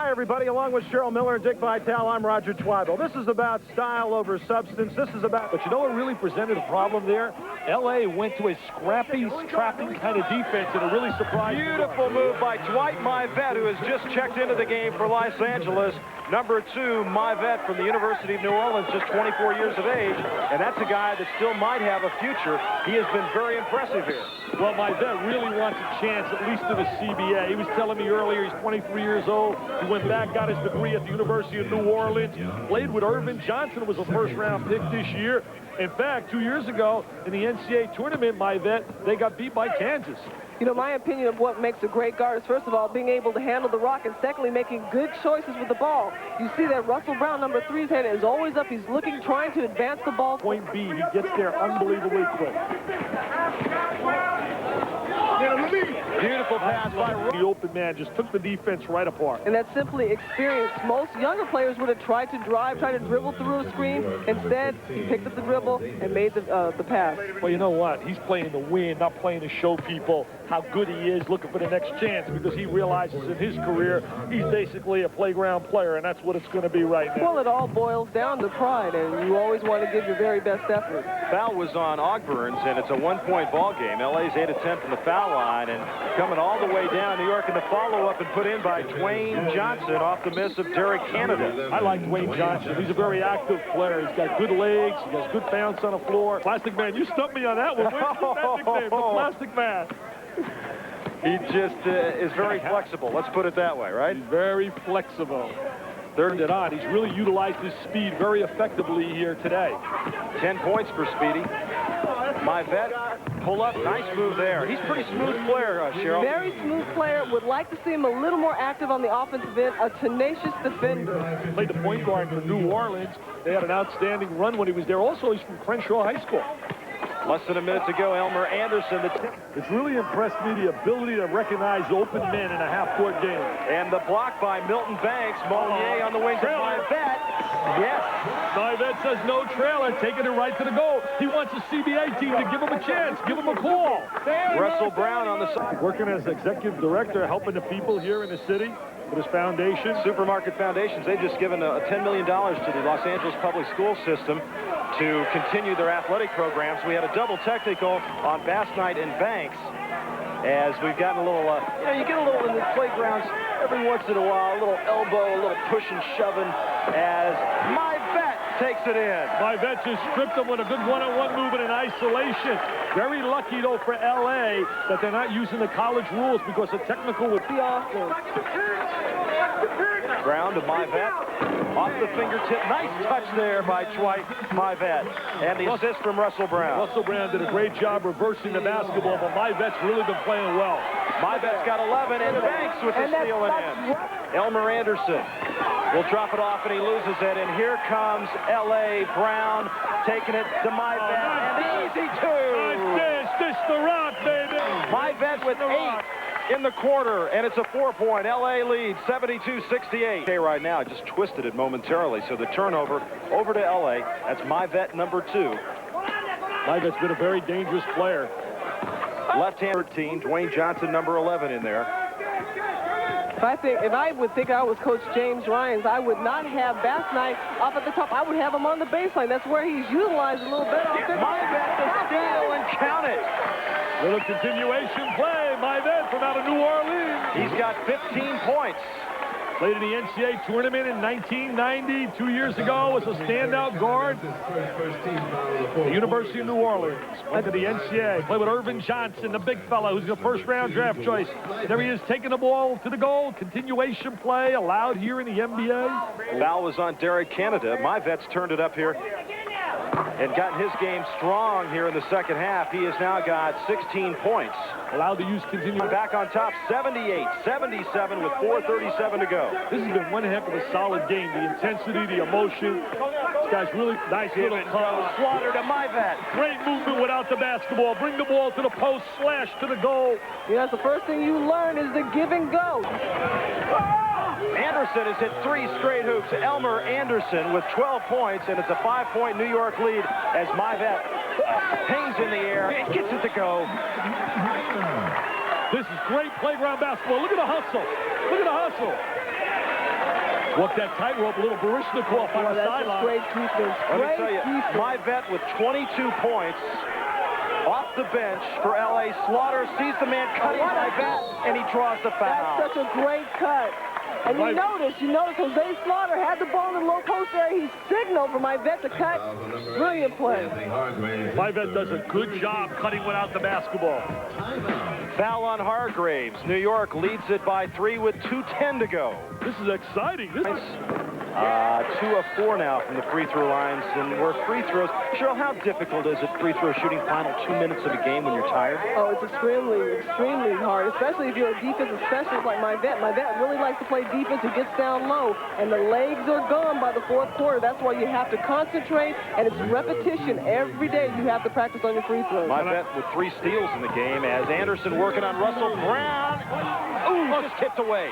Hi, everybody. Along with Cheryl Miller and Dick Vitale, I'm Roger Twibel. This is about style over substance. This is about... But you know what really presented a problem there? L.A. went to a scrappy, scrapping kind of defense, and it really surprised me. Beautiful move by Dwight Myvet, who has just checked into the game for Los Angeles. Number 2, Myvet from the University of New Orleans, just 24 years of age. And that's a guy that still might have a future. He has been very impressive here. Well, Myvet really wants a chance, at least to the CBA. He was telling me earlier he's 23 years old. He went back, got his degree at the University of New Orleans, played with Irvin Johnson, was a first-round pick this year. In fact, 2 years ago in the NCAA tournament, Myvet, they got beat by Kansas. You know, my opinion of what makes a great guard is, first of all, being able to handle the rock, and secondly, making good choices with the ball. You see that Russell Brown, number 3's head is always up. He's looking, trying to advance the ball. Point B, he gets there unbelievably quick. Beautiful pass by the open man, just took the defense right apart. And that's simply experience. Most younger players would have tried to drive, tried to dribble through a screen. Instead, he picked up the dribble and made the pass. Well, you know what? He's playing to win, not playing to show people how good he is, looking for the next chance, because he realizes in his career he's basically a playground player, and that's what it's going to be right now. Well, it all boils down to pride, and you always want to give your very best effort. Foul was on Ogburns, and it's a one-point ball game. LA's 8 of 10 from the foul line, and coming all the way down New York in the follow-up and put in by Dwayne Johnson off the miss of Derek Canada. I like Dwayne Johnson. He's a very active player. He's got good legs. He has good bounce on the floor. Plastic Man, you stumped me on that one. Where's that nickname? The Plastic Man. He just is very flexible. Let's put it that way, right? He's very flexible. Turned it on. He's really utilized his speed very effectively here today. 10 points for Speedy. Myvet, pull up, nice move there. He's a pretty smooth player, Cheryl. Very smooth player. Would like to see him a little more active on the offensive end. A tenacious defender. He played the point guard for New Orleans. They had an outstanding run when he was there. Also, he's from Crenshaw High School. Less than a minute to go, Elmer Anderson. It's really impressed me, the ability to recognize open men in a half-court game. And the block by Milton Banks. Molnier on the wing to Myvet. Yes. Myvet says no trailer, taking it right to the goal. He wants the CBA team to give him a chance, give him a call. Russell Brown on the side. Working as executive director, helping the people here in the city with his foundation. Supermarket Foundations, they've just given $10 million to the Los Angeles public school system to continue their athletic programs. We had a double technical on Bass Knight and Banks, as we've gotten a little, you get a little in the playgrounds every once in a while, a little elbow, a little push and shoving, as Myvet takes it in. Myvet just stripped him with a good one-on-one movement in isolation. Very lucky, though, for L.A. that they're not using the college rules, because the technical would be awful. Brown to Myvet. Off the fingertip. Nice touch there by Dwight Myvet. And the assist from Russell Brown. Russell Brown did a great job reversing the basketball, but Myvet's really been playing well. Myvet's got 11, and Banks with the steal and in. Elmer Anderson will drop it off, and he loses it. And here comes L.A. Brown taking it to Myvet. And the easy two. Dish the rock, baby. Myvet with 8 in the quarter, and it's a 4-point. L.A. lead, 72-68. Okay, right now, just twisted it momentarily, so the turnover over to L.A. That's Myvet, number 2. Myvet's been a very dangerous player. Left-hand 13, Dwayne Johnson, number 11 in there. If I would think I was Coach James Ryans, I would not have Bass Knight up at the top. I would have him on the baseline. That's where he's utilized a little bit. Myvet to steal and count it. Little continuation play. Myvet from out of New Orleans. He's got 15 points. Played in the NCAA tournament in 1990. 2 years ago was a standout guard. The University of New Orleans. Went to the NCAA. Played with Irvin Johnson, the big fella, who's the first-round draft choice. There he is, taking the ball to the goal. Continuation play allowed here in the NBA. Foul was on Derek Canada. Myvet's turned it up here and gotten his game strong here in the second half. He has now got 16 points. Allowed to use continuation. Back on top, 78-77 with 4:37 to go. This has been one heck of a solid game. The intensity, the emotion. This guy's really nice little slaughter to Myvet. Great movement without the basketball. Bring the ball to the post, slash to the goal. Yeah, that's the first thing you learn is the give and go. Anderson has hit 3 straight hoops. Elmer Anderson with 12 points, and it's a 5-point New York lead as Myvet hangs in the air and gets it to go. This is great playground basketball. Look at the hustle. Look at the hustle. Walk that tightrope, a little Baryshnikov on the That's sideline. great defense. Let me Great tell you, defense. my vet with 22 points off the bench for L.A. Slaughter sees the man cutting what a my vet, and he draws the foul. That's such a great cut. And you notice Jose Slaughter had the ball in the low post area. He signaled for my vet to cut. Brilliant play. My vet does a good job cutting without the basketball. Foul on Hargraves. New York leads it by 3 with 2:10 to go. This is exciting. This is... 2 of 4 now from the free throw lines, and we're free throws. Cheryl, how difficult is it free throw shooting final 2 minutes of a game when you're tired? Oh, it's extremely, extremely hard, especially if you're a defensive specialist like my vet. My vet really likes to play defense. He gets down low, and the legs are gone by the fourth quarter. That's why you have to concentrate, and it's repetition. Every day you have to practice on your free throws. My vet with 3 steals in the game as Anderson working on Russell Brown. Ooh, just tipped away.